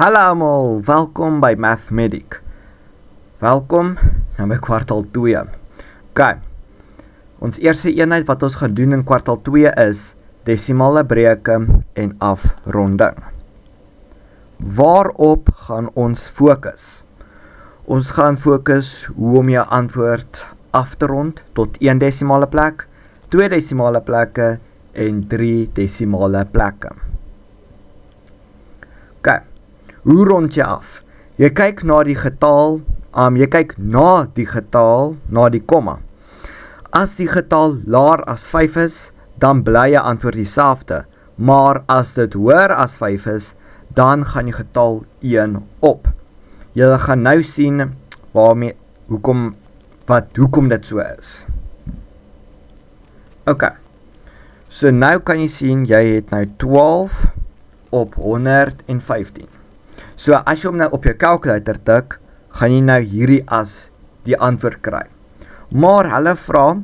Hallo almal, welkom by Mathmedic. Welkom nou by kwartaal 2. OK, ons eerste eenheid wat ons gaan doen in kwartaal 2 is desimale breuke en afronding. Waarop gaan ons fokus? Ons gaan fokus hoe om jou antwoord af te rond tot 1 desimale plek, 2 desimale plekke en 3 desimale plekke. OK, hoe rond jy af? Jy kyk na die getal, na die komma. As die getal laer as 5 is, dan bly jy antwoord dieselfde, maar as dit hoër as 5 is, dan gaan die getal 1 op. Jy gaan nou sien hoekom dit so is. OK, so nou kan jy sien, jy het nou 12 op 115. So as jy hom nou op jou calculator tik, gaan jy nou hierdie as die antwoord kry. Maar hulle vra,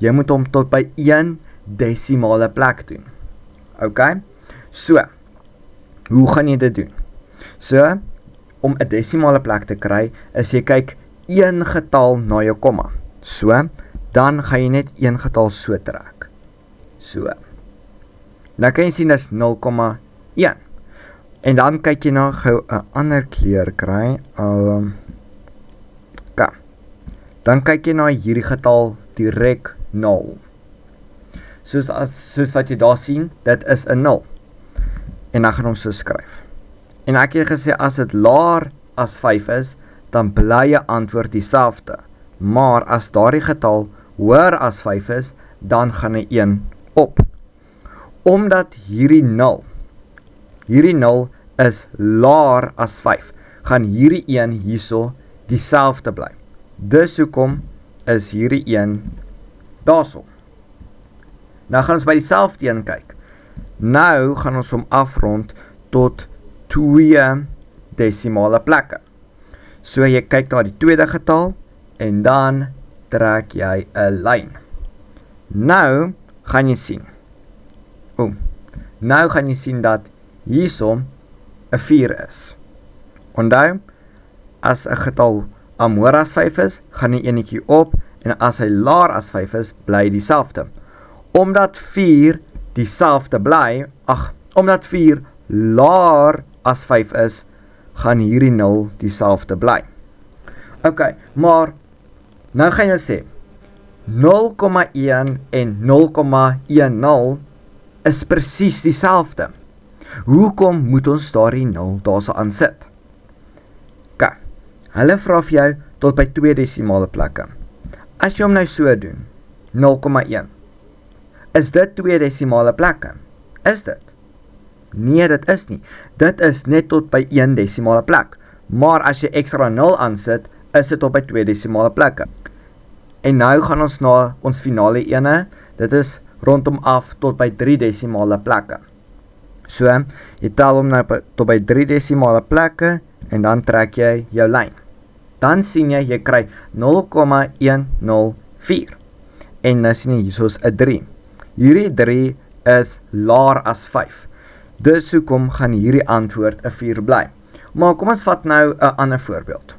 jy moet hom tot by 1 desimale plek doen. OK, so, hoe gaan jy dit doen? So, om 'n desimale plek te kry, is jy kyk 1 getal na jou komma. So, dan gaan jy net 1 getal so trek. So. Nou kan jy sien dis 0,1. En dan kyk jy na gou 'n ander kleur kry. OK. Dan kyk jy na hierdie getal direk 0. Soos wat jy daar sien, dit is 'n 0. En dan gaan ons so skryf. En ek het gesê as dit laer as 5 is, dan bly jy antwoord dieselfde. Maar as daardie getal hoër as 5 is, dan gaan hy 1 op. Omdat hierdie 0 is laer as 5, gaan hierdie 1 hierso dieselfde bly. Dus hoekom is hierdie 1 daarso. Nou gaan ons by dieselfde een kyk. Nou gaan ons hom afrond tot 2 desimale plekke. So jy kyk na die tweede getal en dan trek jy 'n lyn. Nou gaan jy sien. Nou gaan jy sien dat hierso 'n 4 is. Onthou, as 'n getal hoër as 5 is, gaan hy enetjie op en as hy laer as 5 is, bly dieselfde. Omdat 4 dieselfde bly, omdat 4 laer as 5 is, gaan hierdie 0 dieselfde bly. OK, maar nou gaan jy sê 0,1 en 0,10 is presies dieselfde. Hoekom moet ons daardie 0 daarso aan sit? OK, hulle vra vir jou tot by 2 desimale plekke. As jy hom nou so doen, 0,1, is dit 2 desimale plekke? Is dit? Nee, dit is nie. Dit is net tot by 1 desimale plek. Maar as jy extra 0 aansit, is dit tot by 2 desimale plekke. En nou gaan ons na ons finale ene. Dit is rondom af tot by 3 desimale plekke. So, jy tel hom nou tot by 3 desimale plekke en dan trek jy jou lyn. Dan sien jy kry 0,104. En nou sien jy hiersoos 'n 3. Hierdie 3 is laer as 5. Dus hoekom gaan hierdie antwoord 'n 4 bly. Maar kom ons vat nou 'n ander voorbeeld.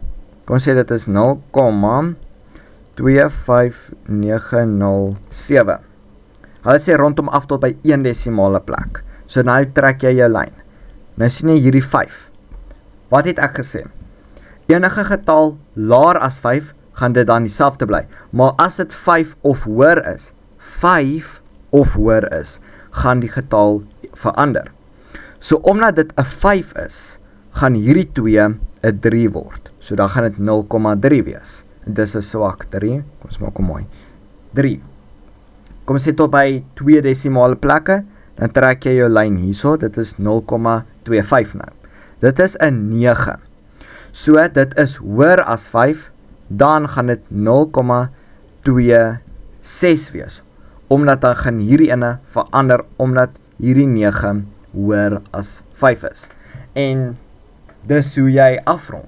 Kom ons sê dit is 0,25907. Hulle sê rondom af tot by 1 desimale plek. So nou trek jy jou lyn. Nou sien jy hierdie 5. Wat het ek gesê? Enige getal laer as 5, gaan dit dan dieselfde bly. Maar as dit 5 of hoër is, gaan die getal verander. So omdat dit 'n 5 is, gaan hierdie 2 'n 3 word. So dan gaan dit 0,3 wees. En dis 'n swak 3. Kom ons maak hom mooi. 3. Kom ons sê tot by 2 desimale plekke, dan trek jy jou lyn hierso, dit is 0,25 nou. Dit is 'n 9. So dit is hoër as 5, dan gaan dit 0,26 wees. Omdat dan gaan hierdie ene verander, omdat hierdie 9 hoër as 5 is. En dis hoe jy afrond.